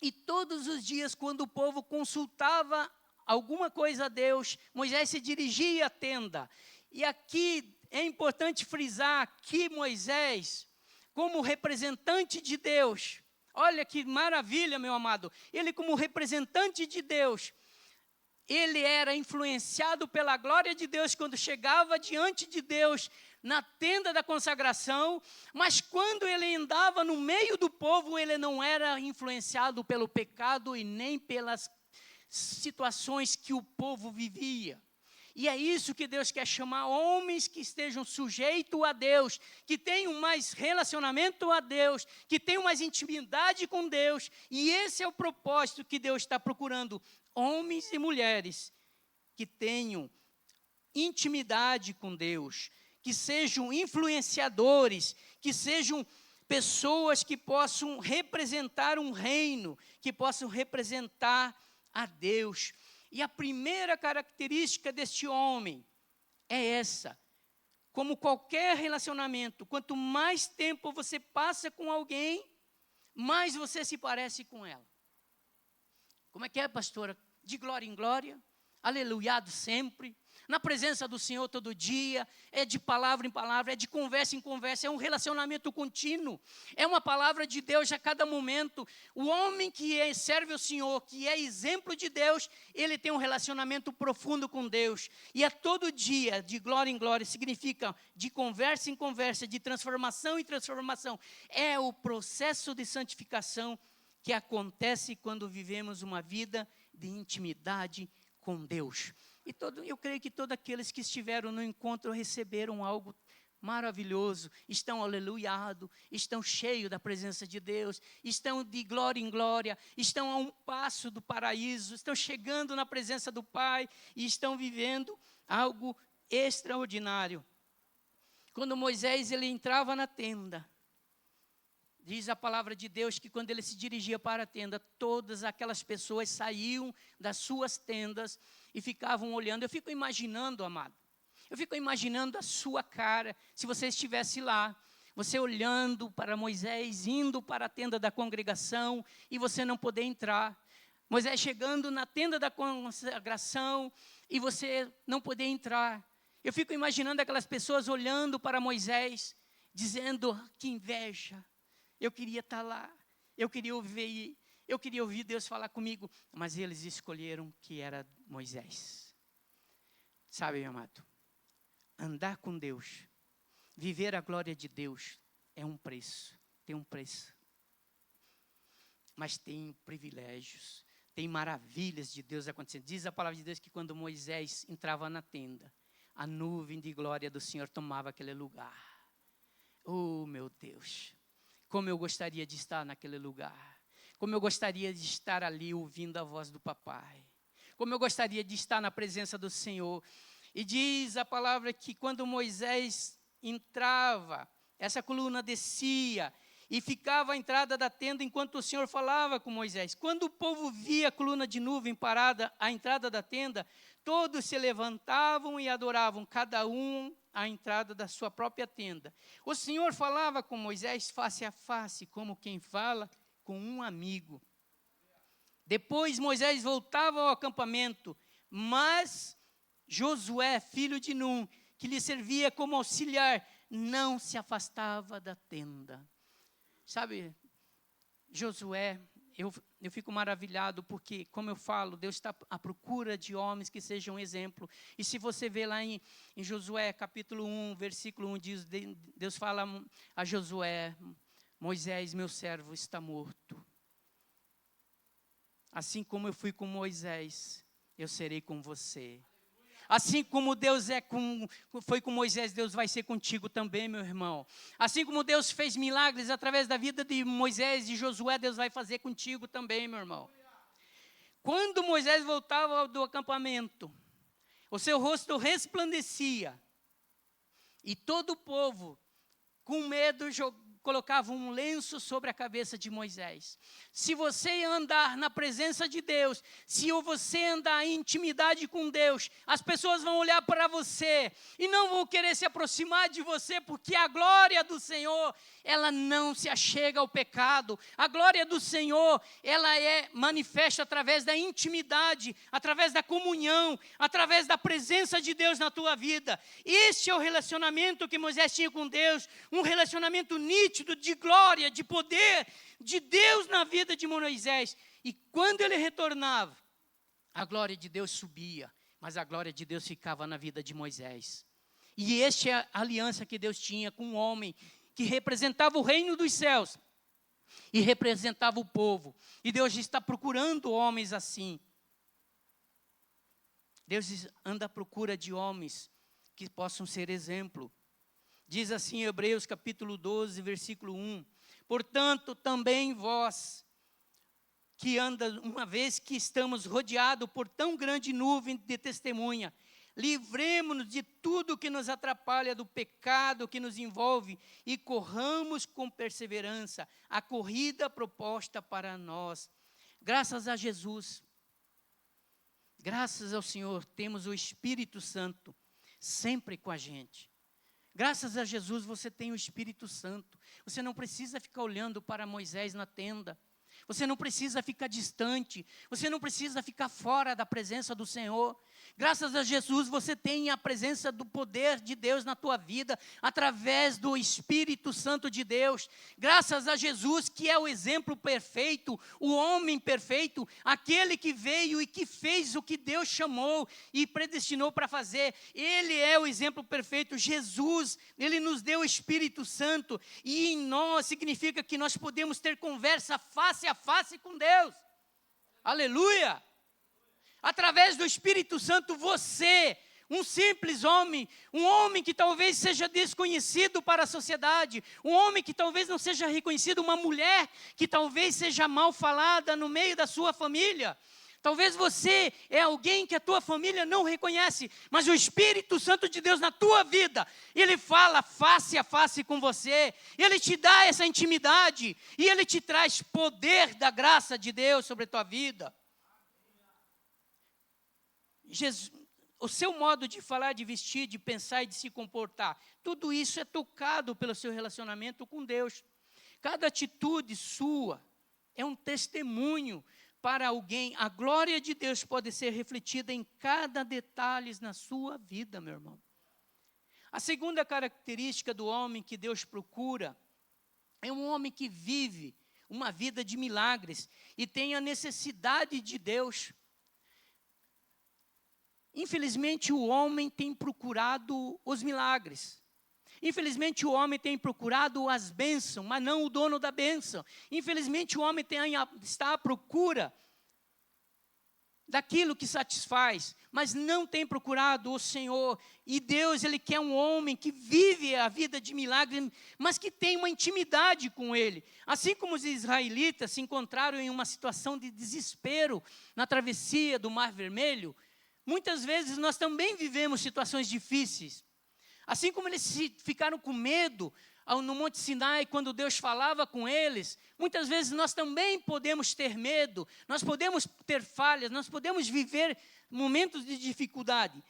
E todos os dias, quando o povo consultava alguma coisa a Deus, Moisés se dirigia à tenda. E aqui é importante frisar que Moisés, como representante de Deus, olha que maravilha, meu amado, ele como representante de Deus, ele era influenciado pela glória de Deus quando chegava diante de Deus na tenda da consagração, mas quando ele andava no meio do povo, ele não era influenciado pelo pecado e nem pelas situações que o povo vivia. E é isso que Deus quer chamar, homens que estejam sujeitos a Deus, que tenham mais relacionamento a Deus, que tenham mais intimidade com Deus. E esse é o propósito que Deus está procurando, homens e mulheres que tenham intimidade com Deus, que sejam influenciadores, que sejam pessoas que possam representar um reino, que possam representar a Deus. E a primeira característica deste homem é essa. Como qualquer relacionamento, quanto mais tempo você passa com alguém, mais você se parece com ela. Como é que é, pastora? De glória em glória, aleluiado sempre, na presença do Senhor todo dia, é de palavra em palavra, é de conversa em conversa, é um relacionamento contínuo, é uma palavra de Deus a cada momento. O homem que serve ao Senhor, que é exemplo de Deus, ele tem um relacionamento profundo com Deus, e é todo dia, de glória em glória, significa de conversa em conversa, de transformação em transformação, é o processo de santificação que acontece quando vivemos uma vida de intimidade com Deus. E eu creio que todos aqueles que estiveram no encontro receberam algo maravilhoso, estão aleluiados, estão cheios da presença de Deus, estão de glória em glória, estão a um passo do paraíso, estão chegando na presença do Pai e estão vivendo algo extraordinário. Quando Moisés ele entrava na tenda, diz a palavra de Deus que quando ele se dirigia para a tenda, todas aquelas pessoas saíam das suas tendas e ficavam olhando. Eu fico imaginando, amado, eu fico imaginando a sua cara, se você estivesse lá, você olhando para Moisés, indo para a tenda da congregação e você não poder entrar. Moisés chegando na tenda da consagração e você não poder entrar. Eu fico imaginando aquelas pessoas olhando para Moisés, dizendo, que inveja, eu queria estar lá, eu queria ouvir Deus falar comigo, mas eles escolheram que era Moisés. Sabe, meu amado, andar com Deus, viver a glória de Deus é um preço, tem um preço. Mas tem privilégios, tem maravilhas de Deus acontecendo. Diz a palavra de Deus que quando Moisés entrava na tenda, a nuvem de glória do Senhor tomava aquele lugar. Oh, meu Deus, como eu gostaria de estar naquele lugar. Como eu gostaria de estar ali ouvindo a voz do papai. Como eu gostaria de estar na presença do Senhor. E diz a palavra que quando Moisés entrava, essa coluna descia e ficava à entrada da tenda enquanto o Senhor falava com Moisés. Quando o povo via a coluna de nuvem parada à entrada da tenda, todos se levantavam e adoravam, cada um à entrada da sua própria tenda. O Senhor falava com Moisés face a face, como quem fala com um amigo. Depois Moisés voltava ao acampamento, mas Josué, filho de Num, que lhe servia como auxiliar, não se afastava da tenda. Sabe, Josué, eu fico maravilhado porque, como eu falo, Deus está à procura de homens que sejam exemplo. E se você vê lá em Josué, capítulo 1, versículo 1, diz, Deus fala a Josué, Moisés, meu servo, está morto. Assim como eu fui com Moisés, eu serei com você. Assim como Deus foi com Moisés, Deus vai ser contigo também, meu irmão. Assim como Deus fez milagres através da vida de Moisés e Josué, Deus vai fazer contigo também, meu irmão. Quando Moisés voltava do acampamento, o seu rosto resplandecia. E todo o povo, com medo, colocava um lenço sobre a cabeça de Moisés. Se você andar na presença de Deus, se você andar em intimidade com Deus, as pessoas vão olhar para você e não vão querer se aproximar de você, porque a glória do Senhor, ela não se achega ao pecado. A glória do Senhor, ela é manifesta através da intimidade, através da comunhão, através da presença de Deus na tua vida. Este é o relacionamento que Moisés tinha com Deus, um relacionamento nítido, de glória, de poder de Deus na vida de Moisés. E quando ele retornava, a glória de Deus subia, mas a glória de Deus ficava na vida de Moisés. E esta é a aliança que Deus tinha com um homem que representava o reino dos céus e representava o povo. E Deus está procurando homens assim. Deus anda à procura de homens que possam ser exemplo. Diz assim em Hebreus capítulo 12, versículo 1. Portanto, também vós, que anda, uma vez que estamos rodeados por tão grande nuvem de testemunha, livremo-nos de tudo que nos atrapalha do pecado que nos envolve e corramos com perseverança a corrida proposta para nós. Graças a Jesus, graças ao Senhor, temos o Espírito Santo sempre com a gente. Graças a Jesus você tem o Espírito Santo. Você não precisa ficar olhando para Moisés na tenda. Você não precisa ficar distante. Você não precisa ficar fora da presença do Senhor. Graças a Jesus você tem a presença do poder de Deus na tua vida, através do Espírito Santo de Deus. Graças a Jesus, que é o exemplo perfeito, o homem perfeito, aquele que veio e que fez o que Deus chamou e predestinou para fazer. Ele é o exemplo perfeito. Jesus, ele nos deu o Espírito Santo e em nós significa que nós podemos ter conversa face a face com Deus. Aleluia! Através do Espírito Santo, você, um simples homem, um homem que talvez seja desconhecido para a sociedade, um homem que talvez não seja reconhecido, uma mulher que talvez seja mal falada no meio da sua família, Talvez você é alguém que a tua família não reconhece, mas o Espírito Santo de Deus na tua vida, ele fala face a face com você, ele te dá essa intimidade, e ele te traz poder da graça de Deus sobre a tua vida. Jesus, o seu modo de falar, de vestir, de pensar e de se comportar, tudo isso é tocado pelo seu relacionamento com Deus. Cada atitude sua é um testemunho para alguém. A glória de Deus pode ser refletida em cada detalhe na sua vida, meu irmão. A segunda característica do homem que Deus procura é um homem que vive uma vida de milagres e tem a necessidade de Deus. Infelizmente, o homem tem procurado os milagres. Infelizmente, o homem tem procurado as bênçãos, mas não o dono da bênção. Infelizmente, o homem está à procura daquilo que satisfaz, mas não tem procurado o Senhor. E Deus, Ele quer um homem que vive a vida de milagre, mas que tem uma intimidade com Ele. Assim como os israelitas se encontraram em uma situação de desespero na travessia do Mar Vermelho, muitas vezes nós também vivemos situações difíceis. Assim como eles ficaram com medo no Monte Sinai, quando Deus falava com eles, muitas vezes nós também podemos ter medo, nós podemos ter falhas, nós podemos viver momentos de dificuldade.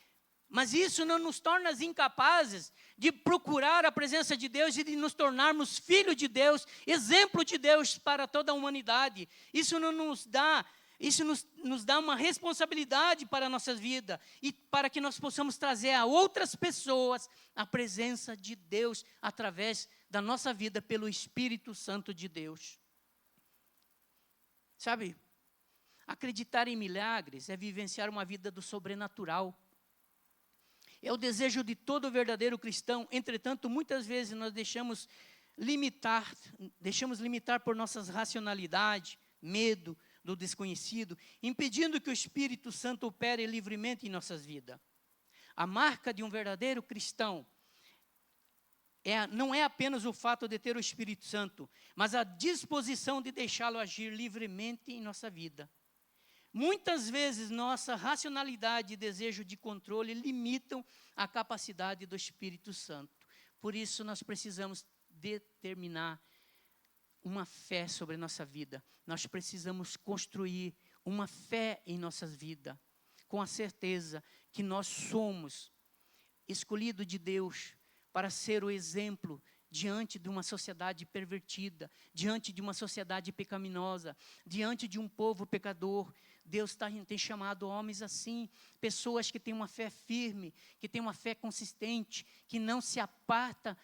Mas isso não nos torna incapazes de procurar a presença de Deus e de nos tornarmos filhos de Deus, exemplo de Deus para toda a humanidade. Isso nos dá uma responsabilidade para a nossa vida e para que nós possamos trazer a outras pessoas a presença de Deus através da nossa vida pelo Espírito Santo de Deus. Sabe, acreditar em milagres é vivenciar uma vida do sobrenatural. É o desejo de todo verdadeiro cristão. Entretanto, muitas vezes nós deixamos limitar por nossas racionalidades, medo do desconhecido, impedindo que o Espírito Santo opere livremente em nossas vidas. A marca de um verdadeiro cristão não é apenas o fato de ter o Espírito Santo, mas a disposição de deixá-lo agir livremente em nossa vida. Muitas vezes nossa racionalidade e desejo de controle limitam a capacidade do Espírito Santo. Por isso nós precisamos determinar uma fé sobre a nossa vida. Nós precisamos construir uma fé em nossas vidas, com a certeza que nós somos escolhidos de Deus para ser o exemplo diante de uma sociedade pervertida, diante de uma sociedade pecaminosa, diante de um povo pecador. Deus tem chamado homens assim, pessoas que têm uma fé firme, que têm uma fé consistente, que não se aparta,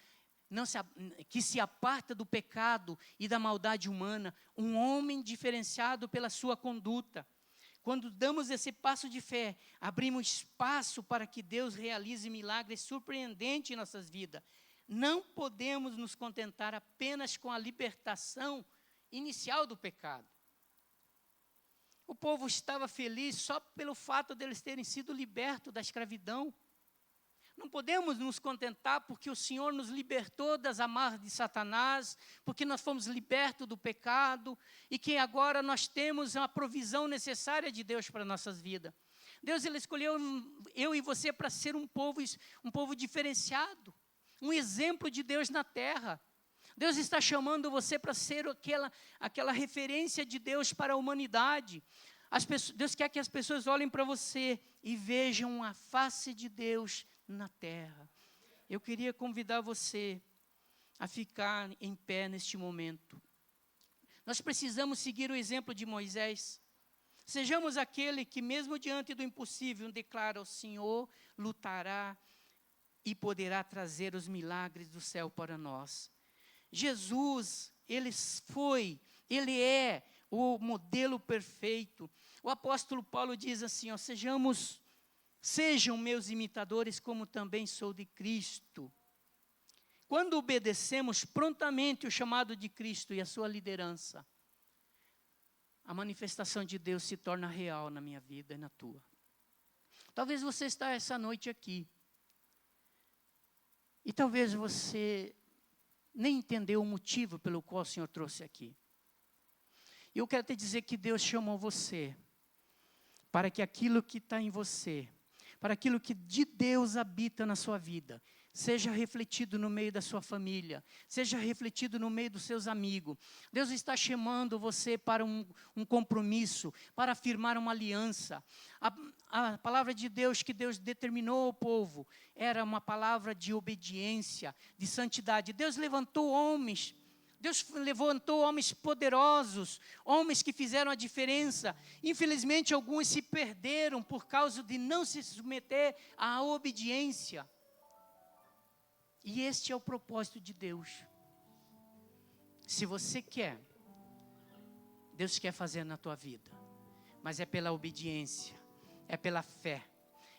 que se aparta do pecado e da maldade humana, um homem diferenciado pela sua conduta. Quando damos esse passo de fé, abrimos espaço para que Deus realize milagres surpreendentes em nossas vidas. Não podemos nos contentar apenas com a libertação inicial do pecado. O povo estava feliz só pelo fato de eles terem sido libertos da escravidão. Não podemos nos contentar porque o Senhor nos libertou das amarras de Satanás, porque nós fomos libertos do pecado e que agora nós temos a provisão necessária de Deus para nossas vidas. Deus, Ele escolheu eu e você para ser um povo diferenciado, um exemplo de Deus na terra. Deus está chamando você para ser aquela referência de Deus para a humanidade. Deus quer que as pessoas olhem para você e vejam a face de Deus na terra. Eu queria convidar você a ficar em pé neste momento. Nós precisamos seguir o exemplo de Moisés. Sejamos aquele que mesmo diante do impossível declara: o Senhor lutará e poderá trazer os milagres do céu para nós. Jesus, Ele é o modelo perfeito. O apóstolo Paulo diz assim, sejam meus imitadores, como também sou de Cristo. Quando obedecemos prontamente o chamado de Cristo e a sua liderança, a manifestação de Deus se torna real na minha vida e na tua. Talvez você está essa noite aqui, e talvez você nem entendeu o motivo pelo qual o Senhor trouxe aqui. E eu quero te dizer que Deus chamou você para que aquilo que está em você, para aquilo que de Deus habita na sua vida, seja refletido no meio da sua família, seja refletido no meio dos seus amigos. Deus está chamando você para um compromisso, para firmar uma aliança. A palavra de Deus que Deus determinou ao povo era uma palavra de obediência, de santidade. Deus levantou homens poderosos, homens que fizeram a diferença. Infelizmente, alguns se perderam por causa de não se submeter à obediência. E este é o propósito de Deus. Se você quer, Deus quer fazer na tua vida, mas é pela obediência, é pela fé,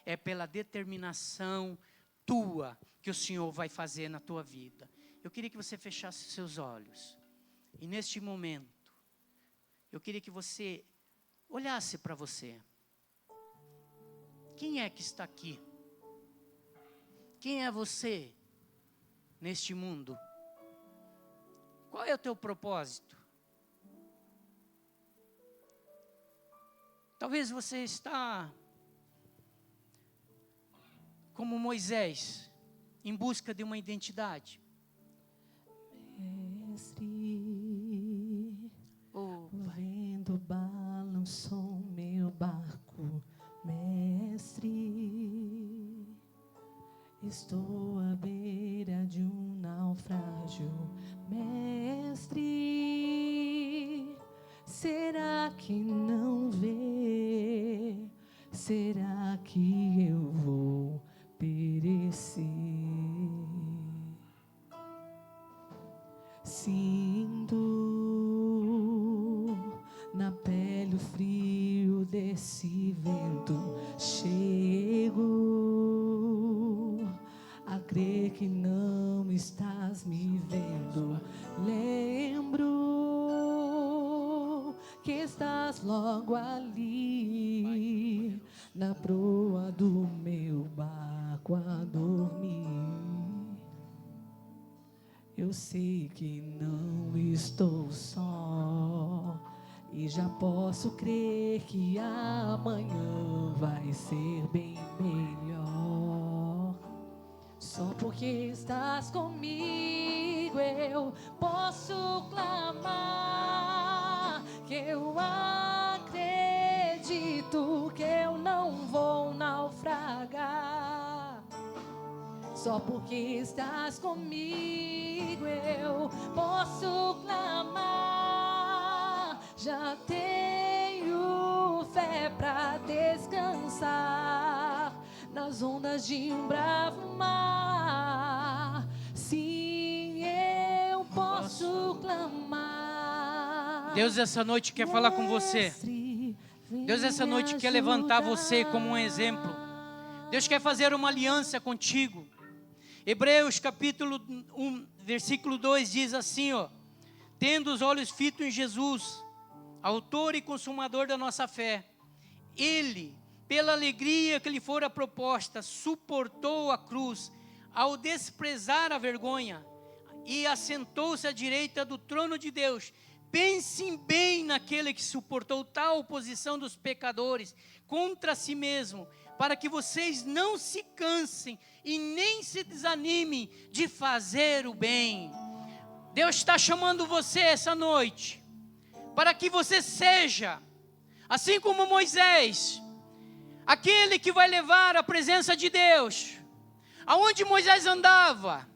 é pela determinação tua que o Senhor vai fazer na tua vida. Eu queria que você fechasse os seus olhos. E neste momento, eu queria que você olhasse para você. Quem é que está aqui? Quem é você neste mundo? Qual é o teu propósito? Talvez você está como Moisés, em busca de uma identidade. Mestre, Oh, o vento balançou meu barco. Mestre, estou à beira de um naufrágio. Mestre, será que não vê? Será que eu vou perecer? Sinto na pele o frio desse vento. Chego a crer que não estás me vendo. Lembro que estás logo ali, na proa do meu barco a dormir. Eu sei que não estou só, e já posso crer que amanhã vai ser bem melhor. Só porque estás comigo eu posso clamar, que eu acredito que eu não vou naufragar. Só porque estás comigo eu posso clamar. Já tenho fé pra descansar nas ondas de um bravo mar. Sim, eu posso clamar. Deus essa noite quer falar com você. Deus essa noite quer levantar você como um exemplo. Deus quer fazer uma aliança contigo. Hebreus capítulo 1, versículo 2 diz assim, ó: tendo os olhos fitos em Jesus, autor e consumador da nossa fé, Ele, pela alegria que lhe fora proposta, suportou a cruz, ao desprezar a vergonha, e assentou-se à direita do trono de Deus. Pensem bem naquele que suportou tal oposição dos pecadores contra si mesmo, para que vocês não se cansem e nem se desanimem de fazer o bem. Deus está chamando você essa noite, para que você seja, assim como Moisés, aquele que vai levar a presença de Deus. Aonde Moisés andava,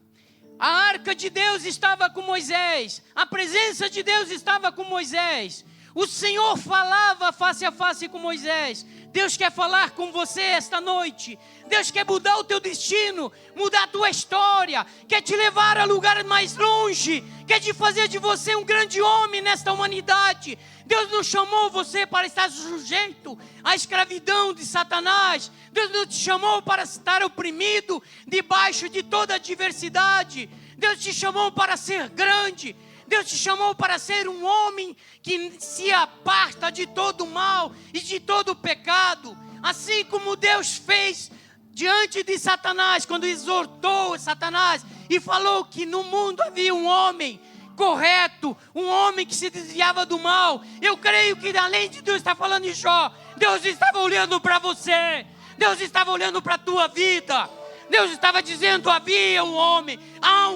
a arca de Deus estava com Moisés, a presença de Deus estava com Moisés, o Senhor falava face a face com Moisés. Deus quer falar com você esta noite. Deus quer mudar o teu destino, mudar a tua história, quer te levar a lugar mais longe, quer te fazer de você um grande homem nesta humanidade. Deus não chamou você para estar sujeito à escravidão de Satanás. Deus não te chamou para estar oprimido debaixo de toda a adversidade. Deus te chamou para ser grande. Deus te chamou para ser um homem que se aparta de todo o mal e de todo o pecado. Assim como Deus fez diante de Satanás, quando exortou Satanás e falou que no mundo havia um homem correto, um homem que se desviava do mal. Eu creio que além de Deus estar falando em Jó, Deus estava olhando para você, Deus estava olhando para a tua vida. Deus estava dizendo: havia um homem, há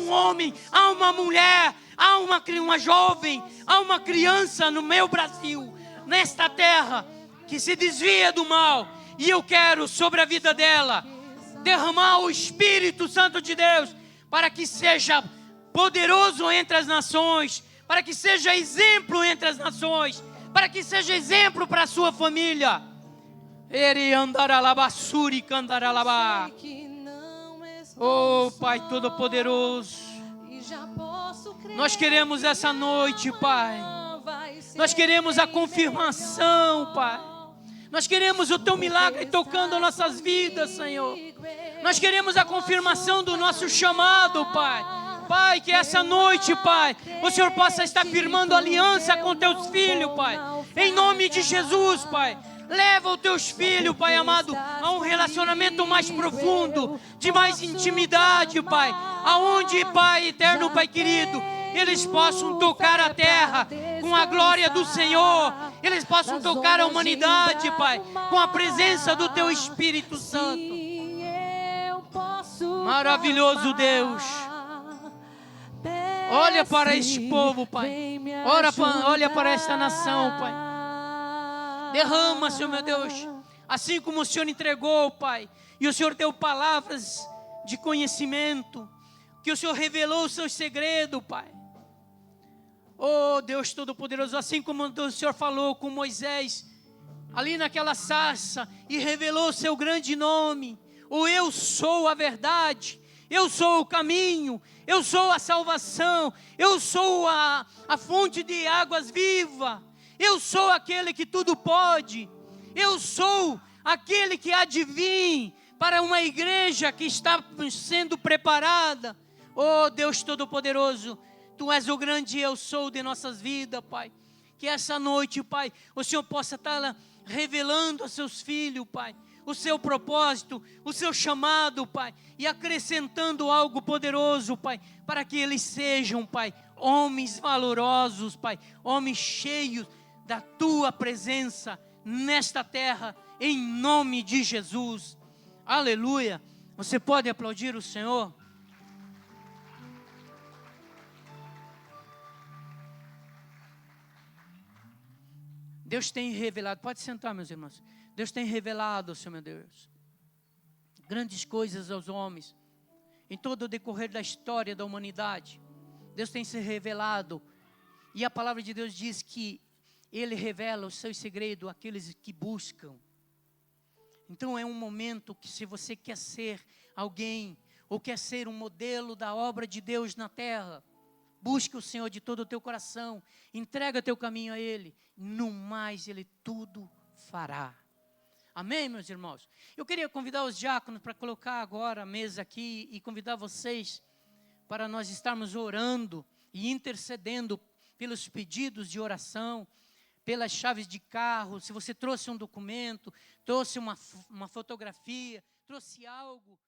uma mulher, há uma jovem, há uma criança no meu Brasil, nesta terra, que se desvia do mal. E eu quero sobre a vida dela derramar o Espírito Santo de Deus, para que seja poderoso entre as nações, para que seja exemplo entre as nações, para que seja exemplo para a sua família. Eri andaralabassuri candaralabá. Oh Pai Todo-Poderoso, nós queremos essa noite, Pai. Nós queremos a confirmação, Pai. Nós queremos o Teu milagre tocando nossas vidas, Senhor. Nós queremos a confirmação do nosso chamado, Pai. Pai, que essa noite, Pai, o Senhor possa estar firmando aliança com Teus filhos, Pai. Em nome de Jesus, Pai. Leva os Teus filhos, Pai amado, a um relacionamento mais profundo, de mais intimidade, Pai. Aonde, Pai eterno, Pai querido, eles possam tocar a terra com a glória do Senhor. Eles possam tocar a humanidade, Pai, com a presença do Teu Espírito Santo. Maravilhoso Deus. Olha para este povo, Pai. Olha para esta nação, Pai. Derrama, Senhor meu Deus. Assim como o Senhor entregou, Pai, e o Senhor deu palavras de conhecimento, que o Senhor revelou os seus segredos, Pai. Oh Deus Todo-Poderoso, assim como o Senhor falou com Moisés, ali naquela sarça, e revelou o seu grande nome. O eu sou a verdade, eu sou o caminho, eu sou a salvação, eu sou a fonte de águas vivas, eu sou aquele que tudo pode, eu sou aquele que há de vir para uma igreja que está sendo preparada. Oh Deus Todo-Poderoso, Tu és o grande eu sou de nossas vidas, Pai. Que essa noite, Pai, o Senhor possa estar revelando aos seus filhos, Pai, o seu propósito, o seu chamado, Pai, e acrescentando algo poderoso, Pai, para que eles sejam, Pai, homens valorosos, Pai, homens cheios da Tua presença nesta terra, em nome de Jesus. Aleluia. Você pode aplaudir o Senhor? Deus tem revelado, pode sentar, meus irmãos. Deus tem revelado, Senhor meu Deus, grandes coisas aos homens, em todo o decorrer da história da humanidade. Deus tem se revelado, e a palavra de Deus diz que Ele revela os seus segredos àqueles que buscam. Então é um momento que, se você quer ser alguém, ou quer ser um modelo da obra de Deus na terra, busque o Senhor de todo o teu coração, entrega teu caminho a Ele, no mais Ele tudo fará. Amém, meus irmãos? Eu queria convidar os diáconos para colocar agora a mesa aqui e convidar vocês para nós estarmos orando e intercedendo pelos pedidos de oração, pelas chaves de carro. Se você trouxe um documento, trouxe uma fotografia, trouxe algo